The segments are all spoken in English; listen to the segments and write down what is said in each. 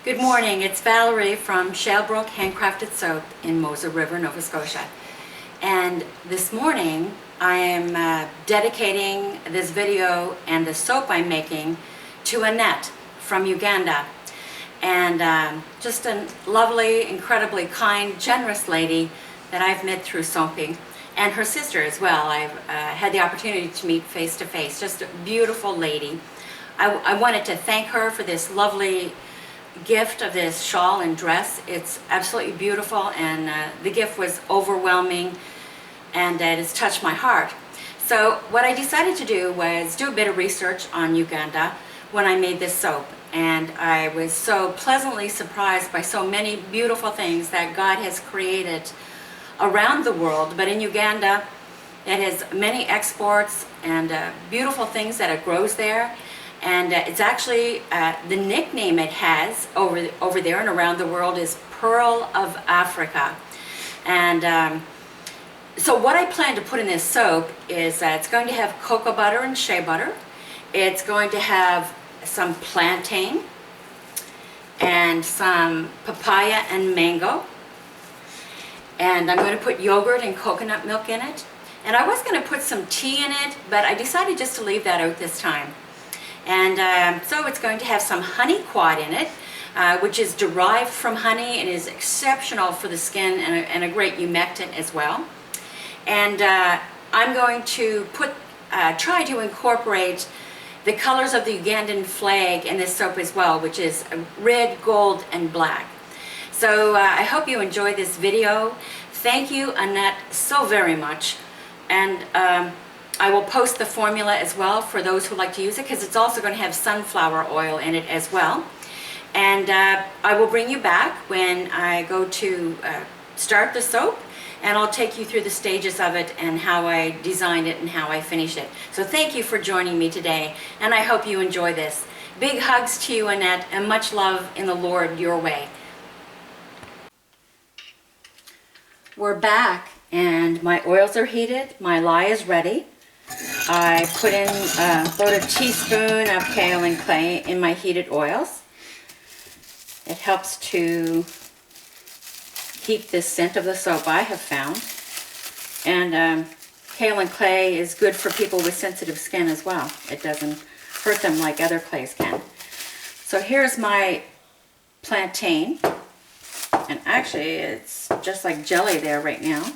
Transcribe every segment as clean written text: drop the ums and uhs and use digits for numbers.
Good morning, it's Valerie from Shalebrook Handcrafted Soap in Moser River, Nova Scotia. And this morning I am dedicating this video and the soap I'm making to Annette from Uganda. And just a lovely, incredibly kind, generous lady that I've met through soaping. And her sister as well. I've had the opportunity to meet face to face. Just a beautiful lady. I wanted to thank her for this lovely gift of this shawl and dress. It's absolutely beautiful, and the gift was overwhelming, and it has touched my heart. So what I decided to do was do a bit of research on Uganda when I made this soap, and I was so pleasantly surprised by so many beautiful things that God has created around the world. But in Uganda, it has many exports and beautiful things that it grows there. And it's actually, the nickname it has over there and around the world is Pearl of Africa. And so what I plan to put in this soap is it's going to have cocoa butter and shea butter. It's going to have some plantain and some papaya and mango. And I'm going to put yogurt and coconut milk in it. And I was going to put some tea in it, but I decided just to leave that out this time. And so it's going to have some honey quad in it, which is derived from honey and is exceptional for the skin, and a great humectant as well. And I'm going to try to incorporate the colors of the Ugandan flag in this soap as well, which is red, gold, and black. So I hope you enjoy this video. Thank you, Annette, so very much. And I will post the formula as well for those who like to use it, because it's also going to have sunflower oil in it as well. And I will bring you back when I go to start the soap, and I'll take you through the stages of it and how I designed it and how I finished it. So thank you for joining me today, and I hope you enjoy this. Big hugs to you, Annette, and much love in the Lord your way. We're back, and my oils are heated. My lye is ready. I put in about a teaspoon of kaolin clay in my heated oils. It helps to keep this scent of the soap, I have found. And kaolin clay is good for people with sensitive skin as well. It doesn't hurt them like other clays can. So here's my plantain. And actually it's just like jelly there right now.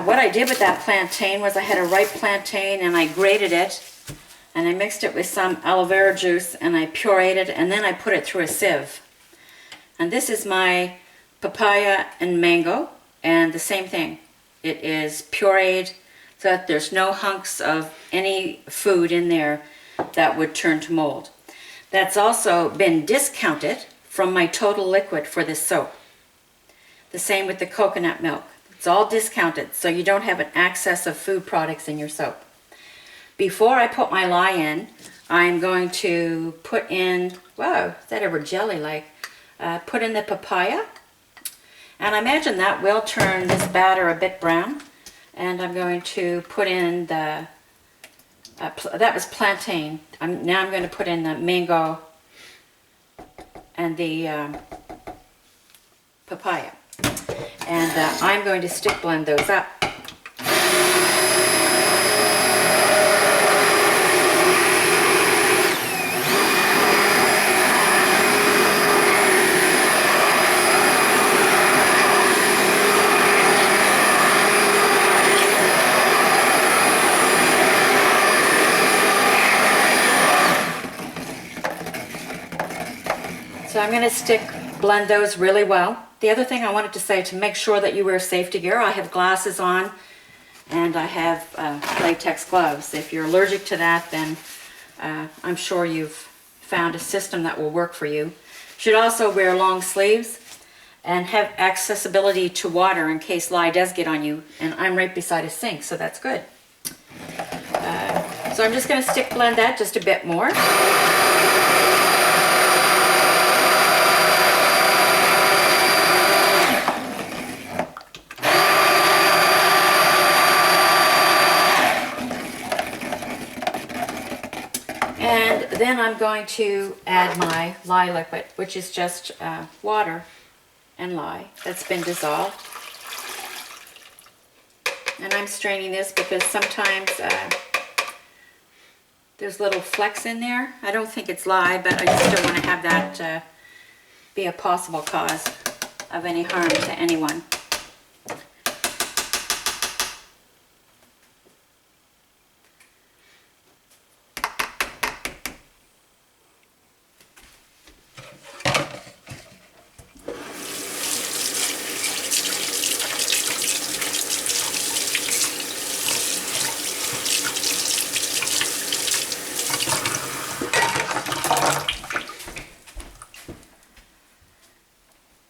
What I did with that plantain was I had a ripe plantain and I grated it, and I mixed it with some aloe vera juice, and I pureed it, and then I put it through a sieve. And this is my papaya and mango, and the same thing. It is pureed so that there's no hunks of any food in there that would turn to mold. That's also been discounted from my total liquid for this soap. The same with the coconut milk. It's all discounted, so you don't have an excess of food products in your soap. Before I put my lye in, I'm going to put in, whoa, is that ever jelly-like? Put in the papaya. And I imagine that will turn this batter a bit brown. And I'm going to put in the, that was plantain. Now I'm going to put in the mango and the papaya. And I'm going to stick blend those up. So I'm going to blend those really well. The other thing I wanted to say, to make sure that you wear safety gear, I have glasses on and I have latex gloves. If you're allergic to that, then I'm sure you've found a system that will work for you. You should also wear long sleeves and have accessibility to water in case lye does get on you. And I'm right beside a sink, so that's good. So I'm just going to stick blend that just a bit more. And then I'm going to add my lye liquid, which is just water and lye that's been dissolved. And I'm straining this because sometimes there's little flecks in there. I don't think it's lye, but I just don't want to have that be a possible cause of any harm to anyone.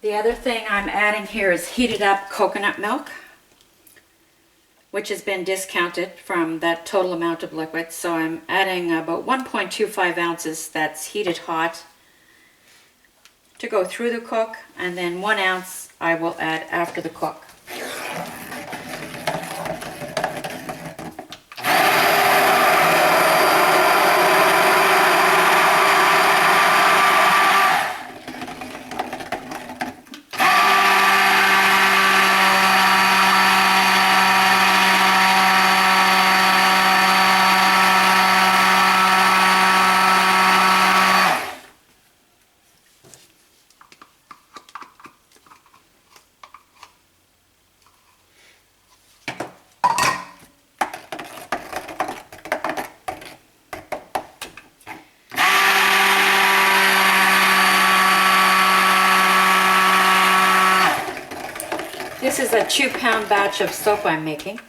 The other thing I'm adding here is heated up coconut milk, which has been discounted from that total amount of liquid. So I'm adding about 1.25 ounces that's heated hot to go through the cook, and then 1 ounce I will add after the cook. This is a 2-pound batch of soap I'm making.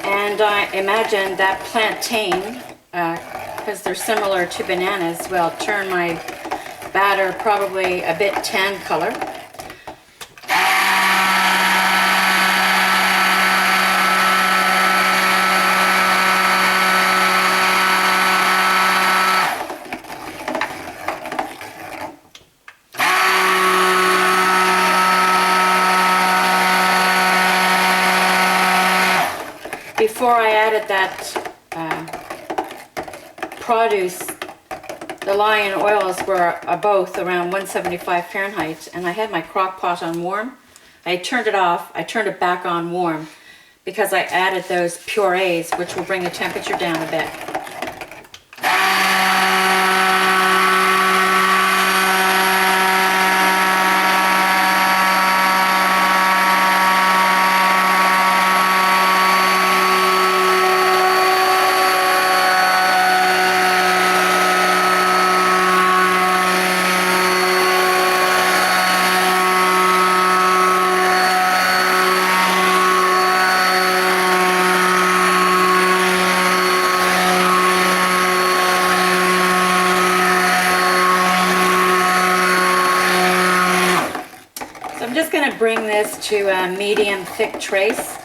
And I imagine that plantain, because they're similar to bananas, will turn my batter probably a bit tan color. Before I added that produce, the lye and oils were both around 175 Fahrenheit, and I had my crock pot on warm. I turned it off, I turned it back on warm because I added those purees, which will bring the temperature down a bit. Bring this to a medium thick trace.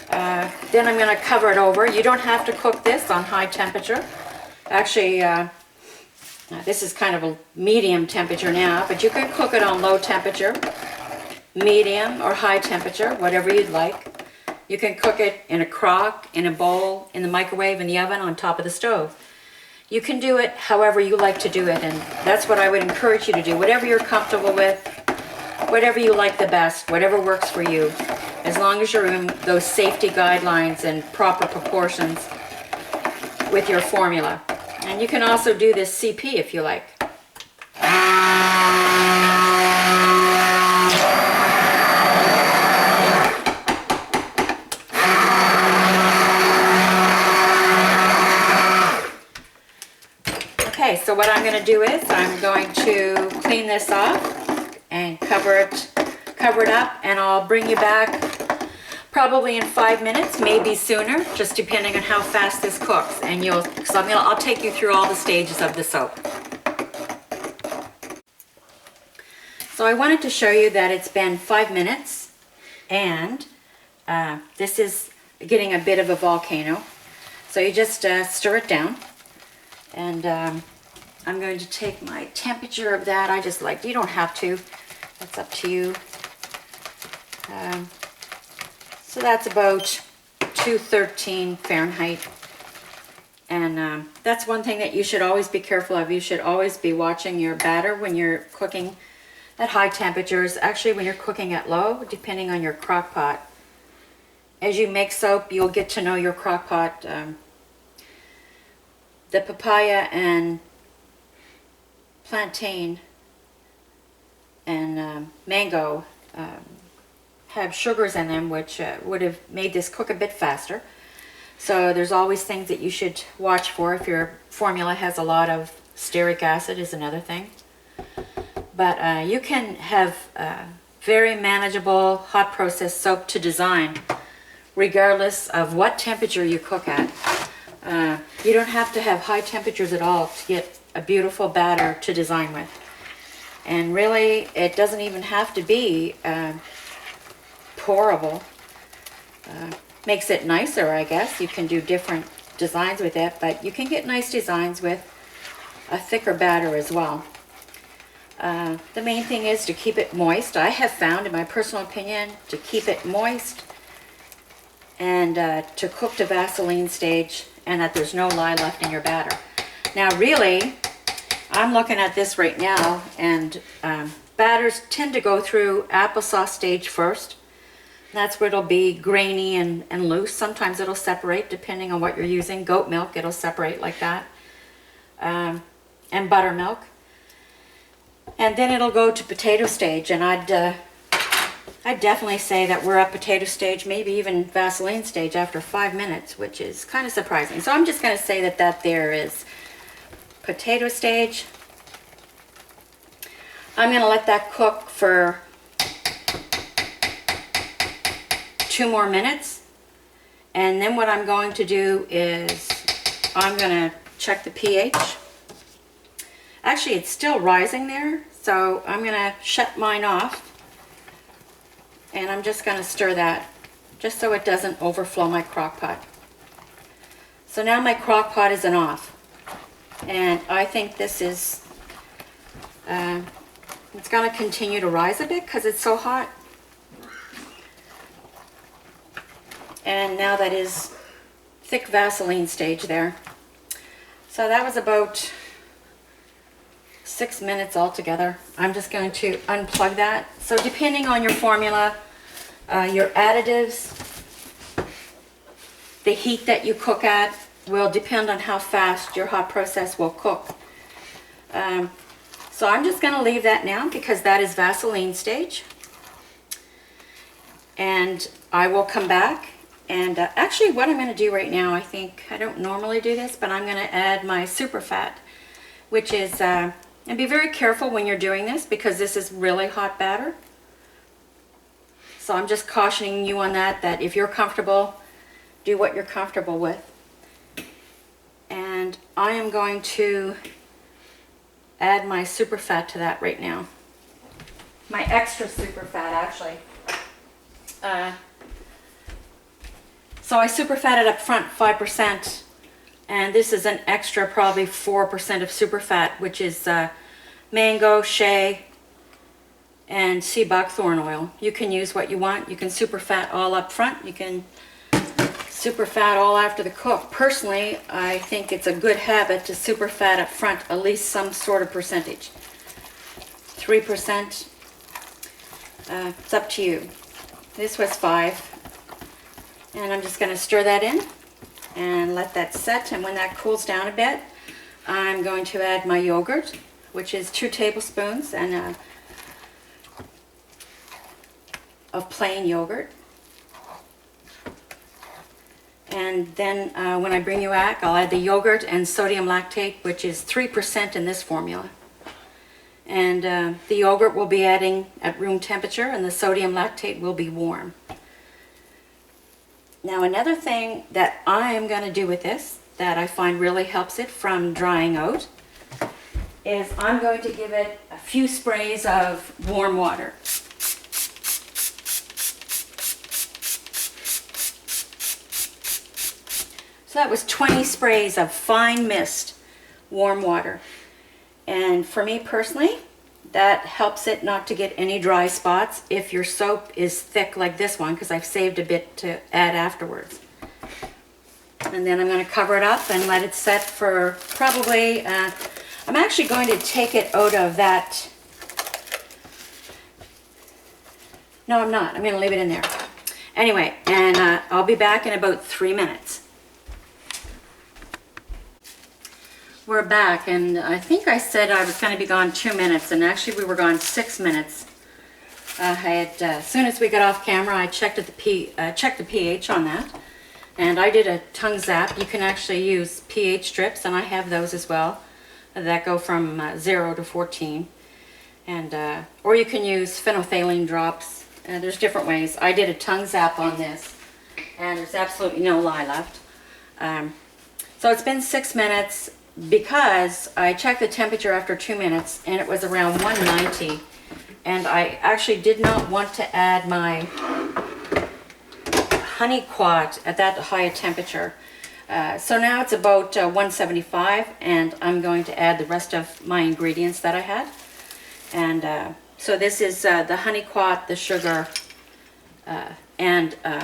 Then I'm going to cover it over. You don't have to cook this on high temperature. Actually, this is kind of a medium temperature now, but you can cook it on low temperature, medium or high temperature, whatever you'd like. You can cook it in a crock, in a bowl, in the microwave, in the oven, on top of the stove. You can do it however you like to do it, and that's what I would encourage you to do. Whatever you're comfortable with, whatever you like the best, whatever works for you, as long as you're in those safety guidelines and proper proportions with your formula. And you can also do this CP if you like. Okay, so what I'm going to do is I'm going to clean this off and cover it up, and I'll bring you back probably in 5 minutes, maybe sooner, just depending on how fast this cooks. And I'll take you through all the stages of the soap. So I wanted to show you that it's been 5 minutes, and this is getting a bit of a volcano. So you just stir it down, and I'm going to take my temperature of that. I just like, you don't have to, it's up to you. So that's about 213 Fahrenheit. And that's one thing that you should always be careful of. You should always be watching your batter when you're cooking at high temperatures. Actually, when you're cooking at low, depending on your crock pot. As you make soap, you'll get to know your crock pot. The papaya and plantain and mango have sugars in them, which would have made this cook a bit faster. So there's always things that you should watch for. If your formula has a lot of stearic acid is another thing. But you can have very manageable hot process soap to design regardless of what temperature you cook at. You don't have to have high temperatures at all to get a beautiful batter to design with. And really, it doesn't even have to be pourable. Makes it nicer, I guess. You can do different designs with it, but you can get nice designs with a thicker batter as well. The main thing is to keep it moist. I have found, in my personal opinion, to keep it moist and to cook to Vaseline stage, and that there's no lye left in your batter. Now really, I'm looking at this right now, and batters tend to go through applesauce stage first. That's where it'll be grainy and loose. Sometimes it'll separate depending on what you're using. Goat milk, it'll separate like that. And buttermilk. And then it'll go to potato stage, and I'd definitely say that we're at potato stage, maybe even Vaseline stage after 5 minutes, which is kind of surprising. So I'm just going to say that there is potato stage. I'm going to let that cook for 2 more minutes, and then what I'm going to do is I'm going to check the pH. Actually, it's still rising there, so I'm going to shut mine off, and I'm just going to stir that just so it doesn't overflow my crock pot. So now my crock pot isn't off, and I think this is it's going to continue to rise a bit because it's so hot. And now that is thick Vaseline stage there. So that was about 6 minutes altogether. I'm just going to unplug that. So depending on your formula, your additives, the heat that you cook at will depend on how fast your hot process will cook. So I'm just going to leave that now because that is Vaseline stage. And I will come back. And actually what I'm going to do right now, I think, I don't normally do this, but I'm going to add my super fat, which is, and be very careful when you're doing this because this is really hot batter. So I'm just cautioning you on that if you're comfortable, do what you're comfortable with. And I am going to add my super fat to that right now. My extra super fat, actually. So I super fatted up front 5%, and this is an extra probably 4% of super fat, which is mango, shea, and sea buckthorn oil. You can use what you want. You can super fat all up front. You can super fat all after the cook. Personally, I think it's a good habit to super fat up front, at least some sort of percentage. 3%, it's up to you. This was 5. And I'm just going to stir that in and let that set, and when that cools down a bit, I'm going to add my yogurt, which is 2 tablespoons and of plain yogurt. And then when I bring you back, I'll add the yogurt and sodium lactate, which is 3% in this formula. And the yogurt will be adding at room temperature, and the sodium lactate will be warm. Now another thing that I am going to do with this that I find really helps it from drying out is I'm going to give it a few sprays of warm water. So that was 20 sprays of fine mist warm water. And for me personally, That helps it not to get any dry spots if your soap is thick like this one, because I've saved a bit to add afterwards. And then I'm going to cover it up and let it set for probably, I'm actually going to take it out of that. No, I'm not. I'm going to leave it in there. Anyway, and I'll be back in about 3 minutes. We're back, and I think I said I was going to be gone 2 minutes, and actually we were gone 6 minutes. As soon as we got off camera, I checked the pH on that, and I did a tongue zap. You can actually use pH strips, and I have those as well, that go from 0 to 14, and or you can use phenolphthalein drops. There's different ways. I did a tongue zap on this, and there's absolutely no lye left. So it's been 6 minutes. Because I checked the temperature after 2 minutes and it was around 190, and I actually did not want to add my honey quat at that high a temperature. So now it's about 175, and I'm going to add the rest of my ingredients that I had. And so this is the honey quat, the sugar, and a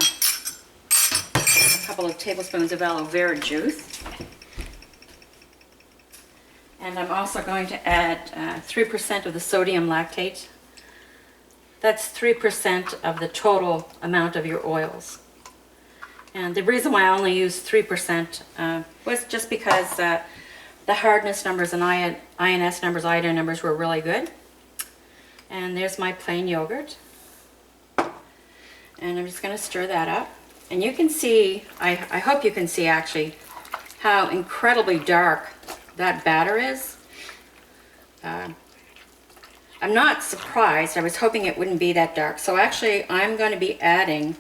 couple of tablespoons of aloe vera juice. And I'm also going to add 3% of the sodium lactate. That's 3% of the total amount of your oils. And the reason why I only used 3% was just because the hardness numbers and INS numbers, iodine numbers were really good. And there's my plain yogurt. And I'm just going to stir that up. And you can see, I hope you can see actually, how incredibly dark that batter is. I'm not surprised. I was hoping it wouldn't be that dark. So actually I'm going to be adding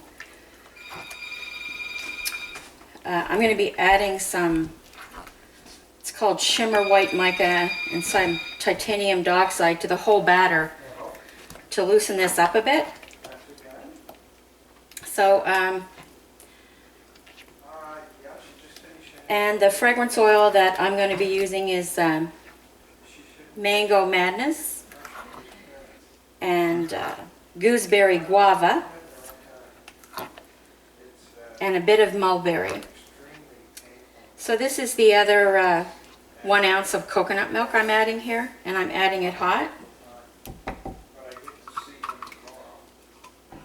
some, it's called shimmer white mica and some titanium dioxide to the whole batter to loosen this up a bit. So and the fragrance oil that I'm going to be using is Mango Madness and Gooseberry Guava and a bit of mulberry. So this is the other 1 ounce of coconut milk I'm adding here, and I'm adding it hot.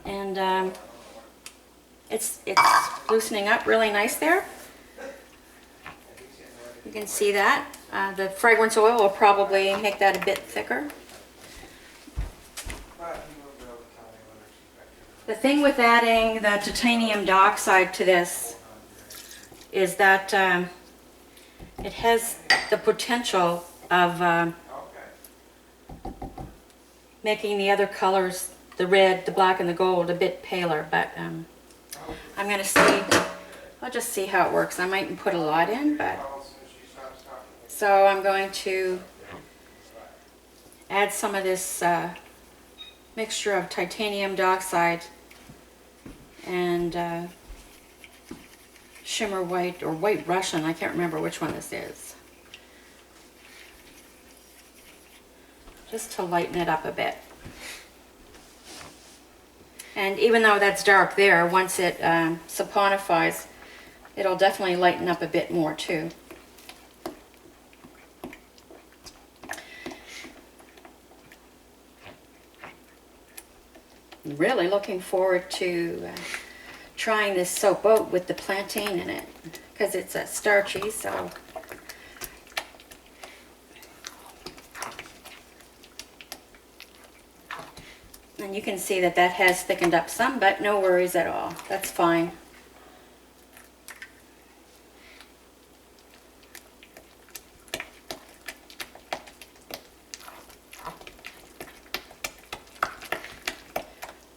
And it's loosening up really nice there. You can see that. The fragrance oil will probably make that a bit thicker. The thing with adding the titanium dioxide to this is that it has the potential of making the other colors, the red, the black, and the gold, a bit paler. But I'm going to see, I'll just see how it works. I mightn't put a lot in, but... So I'm going to add some of this mixture of titanium dioxide and shimmer white or white Russian. I can't remember which one this is. Just to lighten it up a bit. And even though that's dark there, once it saponifies, it'll definitely lighten up a bit more too. Really looking forward to trying this soap out with the plantain in it, because it's starchy. So and you can see that that has thickened up some, but no worries at all. That's fine.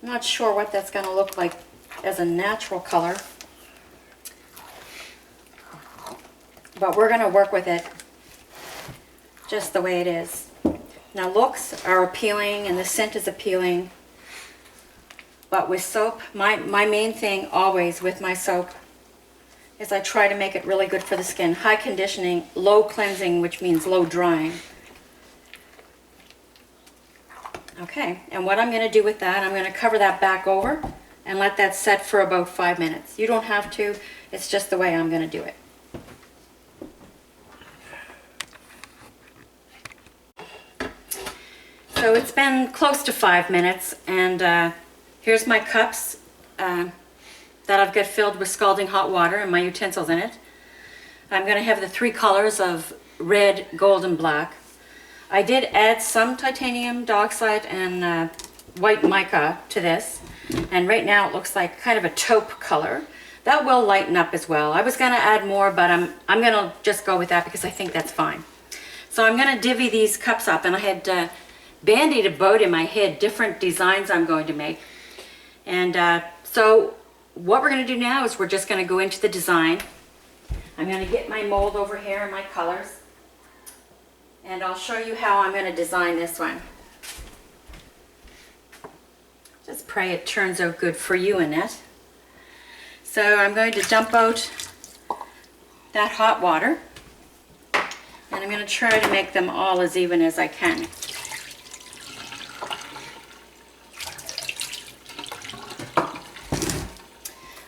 I'm not sure what that's going to look like as a natural color, but we're going to work with it just the way it is. Now looks are appealing and the scent is appealing, but with soap, my main thing always with my soap is I try to make it really good for the skin. High conditioning, low cleansing, which means low drying. Okay, and what I'm going to do with that, I'm going to cover that back over and let that set for about 5 minutes. You don't have to, it's just the way I'm going to do it. So it's been close to 5 minutes, and here's my cups that I've got filled with scalding hot water and my utensils in it. I'm going to have the 3 colors of red, gold, and black. I did add some titanium dioxide and white mica to this, and right now it looks like kind of a taupe color. That will lighten up as well. I was going to add more, but I'm going to just go with that because I think that's fine. So I'm going to divvy these cups up, and I had bandied about in my head different designs I'm going to make. And so what we're going to do now is we're just going to go into the design. I'm going to get my mold over here and my colors, and I'll show you how I'm going to design this one. Just pray it turns out good for you, Annette. So I'm going to dump out that hot water, and I'm going to try to make them all as even as I can.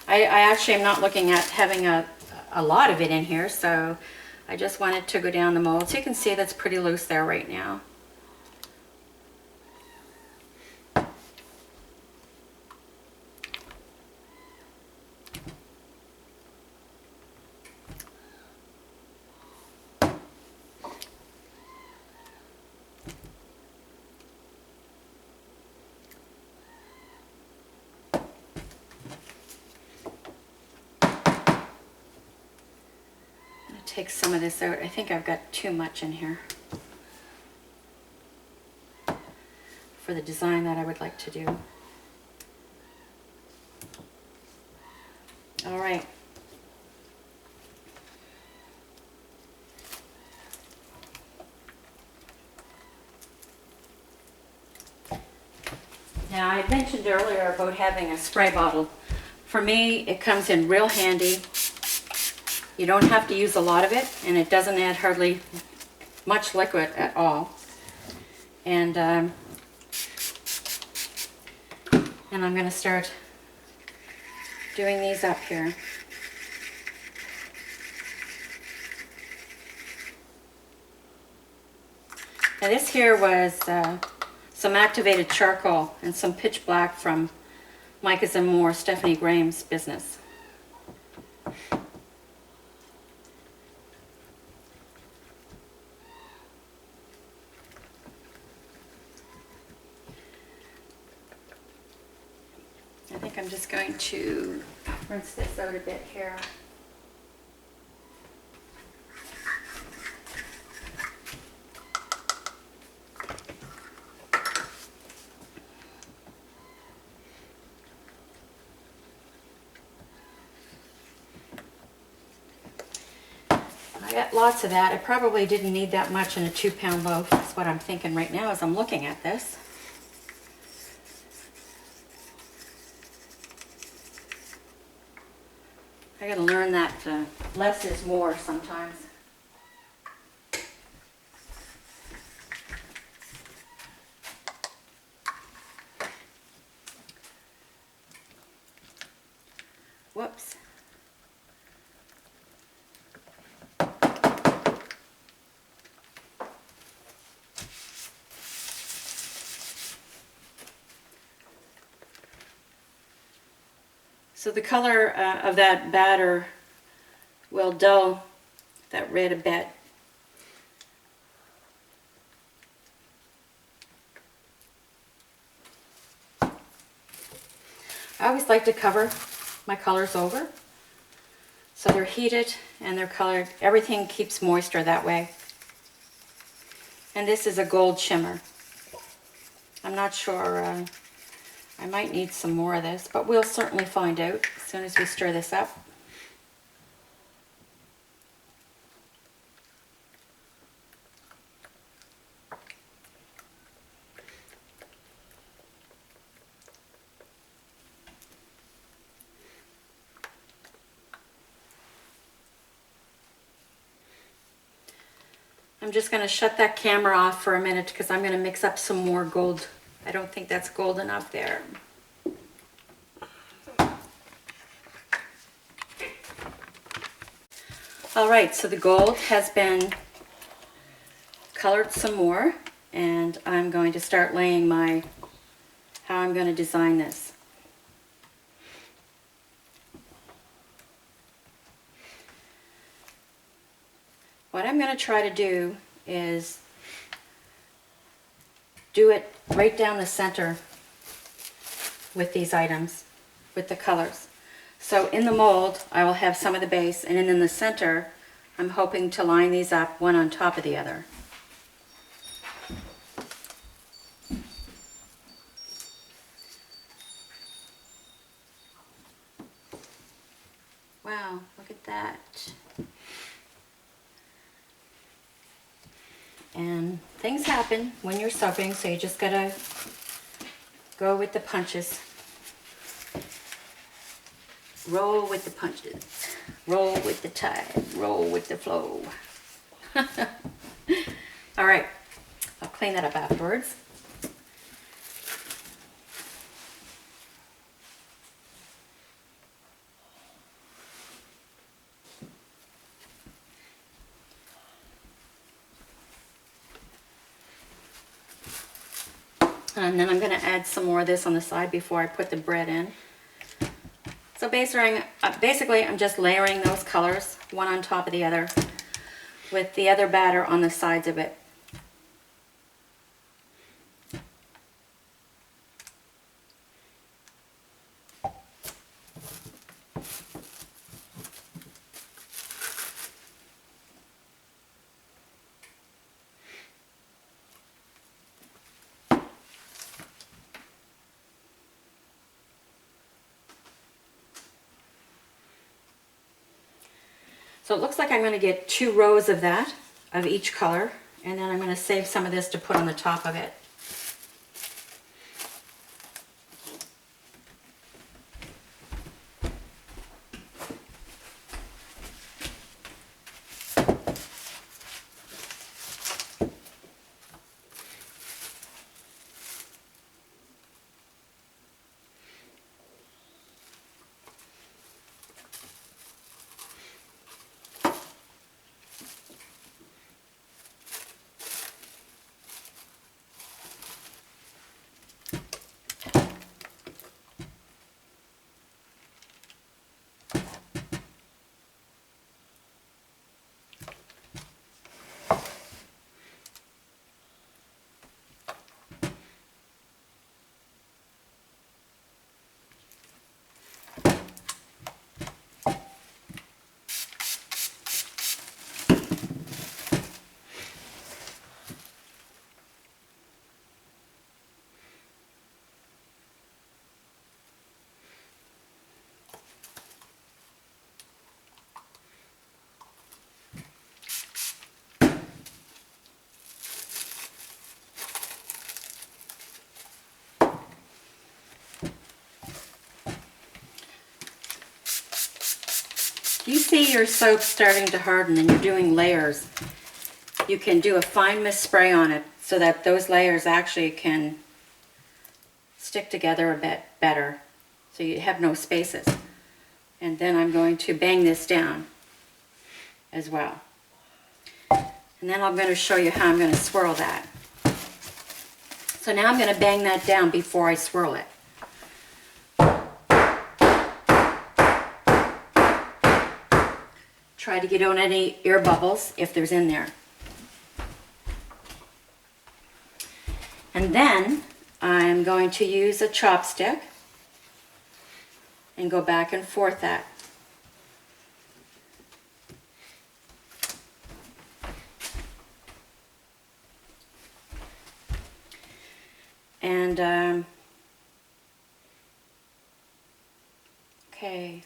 I actually am not looking at having a lot of it in here, so I just want it to go down the mold. So you can see that's pretty loose there right now. Take some of this out. I think I've got too much in here for the design that I would like to do. All right. Now, I mentioned earlier about having a spray bottle. For me, it comes in real handy. You don't have to use a lot of it, and it doesn't add hardly much liquid at all. And I'm going to start doing these up here. Now this here was some activated charcoal and some pitch black from Micah's and More, Stephanie Graham's business. I think I'm just going to rinse this out a bit here. I got lots of that. I probably didn't need that much in a 2-pound loaf. That's what I'm thinking right now as I'm looking at this. I gotta learn that less is more sometimes. Whoops. So the color of that batter will dull that red a bit. I always like to cover my colors over so they're heated and they're colored. Everything keeps moisture that way. And this is a gold shimmer. I'm not sure. I might need some more of this, but we'll certainly find out as soon as we stir this up. I'm just going to shut that camera off for a minute because I'm going to mix up some more gold I don't think that's gold enough there. All right, so the gold has been colored some more, and I'm going to start laying how I'm going to design this. What I'm going to try to do is do it right down the center with these items, with the colors. So in the mold, I will have some of the base, and then in the center, I'm hoping to line these up one on top of the other. Wow, look at that. And things happen when you're soaping, so you just gotta go with the punches. Roll with the punches. Roll with the tide. Roll with the flow. All right, I'll clean that up afterwards. And then I'm going to add some more of this on the side before I put the bread in. So basically I'm just layering those colors one on top of the other with the other batter on the sides of it. So it looks like I'm going to get 2 rows of that, of each color, and then I'm going to save some of this to put on the top of it. You see your soap starting to harden and you're doing layers. You can do a fine mist spray on it so that those layers actually can stick together a bit better, so you have no spaces. And then I'm going to bang this down as well. And then I'm going to show you how I'm going to swirl that. So now I'm going to bang that down before I swirl it. Try to get on any air bubbles if there's in there. And then I'm going to use a chopstick and go back and forth that. And okay,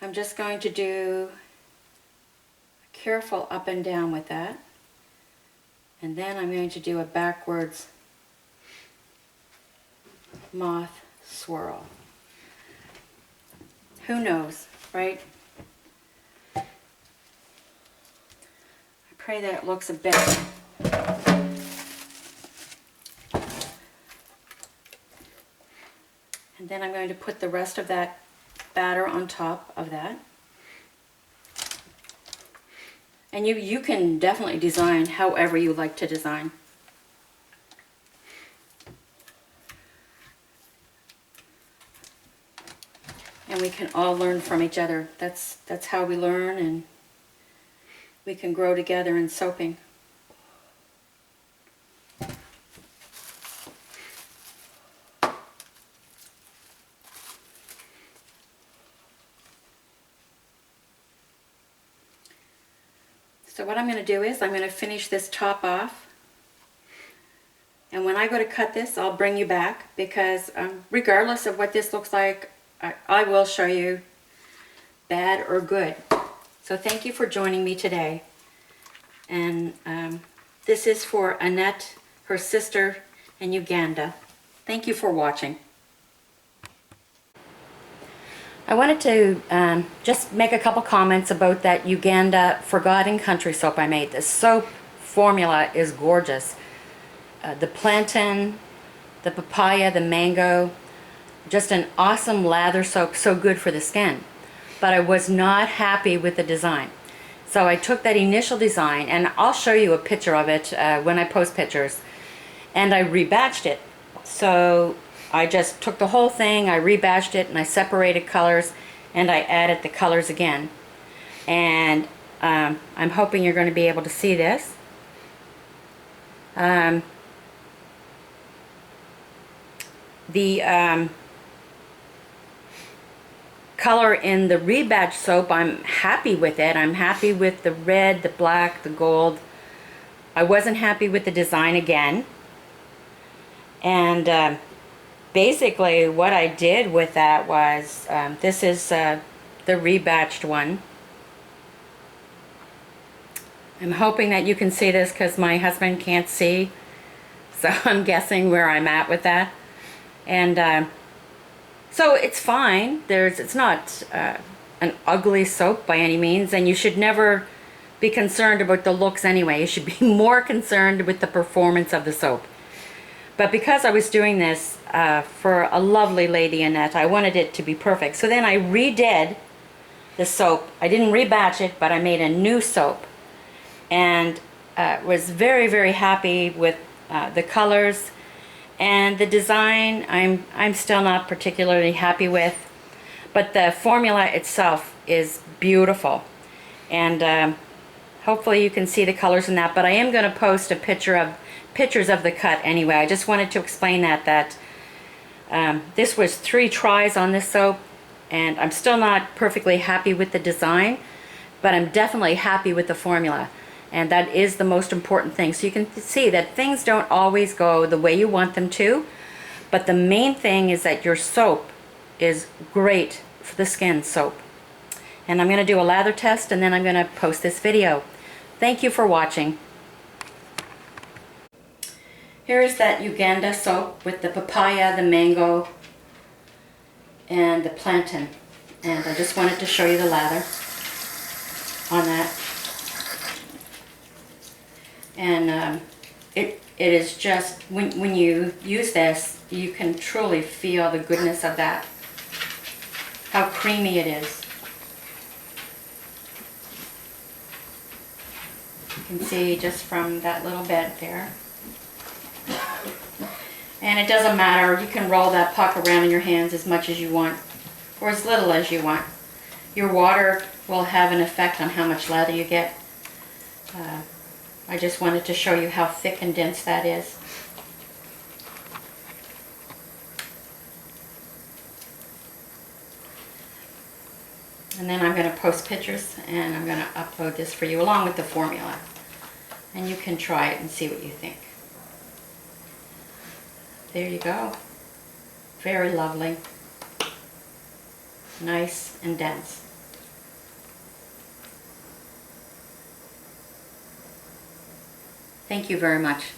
I'm just going to do a careful up and down with that, and then I'm going to do a backwards moth swirl. Who knows, right? I pray that it looks a bit then I'm going to put the rest of that batter on top of that. And you can definitely design however you like to design. And we can all learn from each other. That's how we learn, and we can grow together in soaping. So what I'm going to do is I'm going to finish this top off. And when I go to cut this, I'll bring you back, because regardless of what this looks like, I will show you bad or good. So thank you for joining me today. And this is for Annette, her sister in Uganda. Thank you for watching. I wanted to just make a couple comments about that Uganda Forgotten Country soap I made. The soap formula is gorgeous. The plantain, the papaya, the mango, just an awesome lather soap, so good for the skin. But I was not happy with the design. So I took that initial design, and I'll show you a picture of it when I post pictures, and I rebatched it. So I just took the whole thing, I rebatched it, and I separated colors, and I added the colors again. And I'm hoping you're going to be able to see this. The color in the rebatch soap, I'm happy with it. I'm happy with the red, the black, the gold. I wasn't happy with the design again. And basically what I did with that was, this is the rebatched one. I'm hoping that you can see this because my husband can't see. So I'm guessing where I'm at with that. And so it's fine. It's not an ugly soap by any means, and you should never be concerned about the looks anyway. You should be more concerned with the performance of the soap. But because I was doing this for a lovely lady, Annette, I wanted it to be perfect. So then I redid the soap. I didn't rebatch it, but I made a new soap, and was very, very happy with the colors. And the design, I'm still not particularly happy with, but the formula itself is beautiful. And hopefully you can see the colors in that, but I am going to post a pictures of the cut anyway. I just wanted to explain that this was 3 tries on this soap, and I'm still not perfectly happy with the design, but I'm definitely happy with the formula. And that is the most important thing. So you can see that things don't always go the way you want them to, but the main thing is that your soap is great for the skin soap. And I'm going to do a lather test, and then I'm going to post this video. Thank you for watching. Here is that Uganda soap with the papaya, the mango, and the plantain. And I just wanted to show you the lather on that. And it is just, when you use this, you can truly feel the goodness of that. How creamy it is. You can see just from that little bed there. And it doesn't matter, you can roll that puck around in your hands as much as you want, or as little as you want. Your water will have an effect on how much lather you get. I just wanted to show you how thick and dense that is. And then I'm going to post pictures, and I'm going to upload this for you along with the formula. And you can try it and see what you think. There you go. Very lovely. Nice and dense. Thank you very much.